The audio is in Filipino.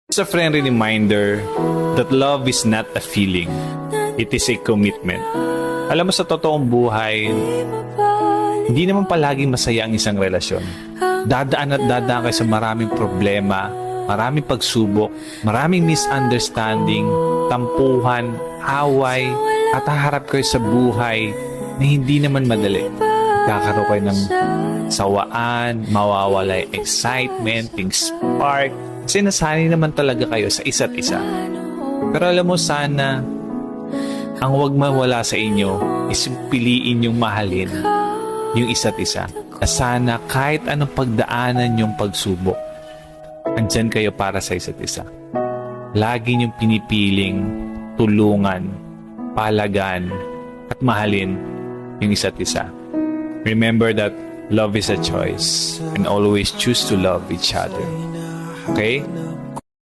It's a friendly reminder that love is not a feeling. It is a commitment. Alam mo, sa totoong buhay, hindi naman palaging masaya ang isang relasyon. Dadaan at dadaan kayo sa maraming problema, maraming pagsubok, maraming misunderstanding, tampuhan, away, at haharap kayo sa buhay na hindi naman madali. Kakaroon kayo ng sawaan, mawawala yung excitement, yung spark. Kasi nasanay naman talaga kayo sa isa't isa. Pero alam mo, sana ang huwag mawala sa inyo is piliin yung mahalin yung isa't isa. Na sana kahit anong pagdaanan yung pagsubok, andyan kayo para sa isa't isa. Lagi niyong pinipiling tulungan, palagan, at mahalin yung isa't isa. Remember that love is a choice and always choose to love each other. Okay?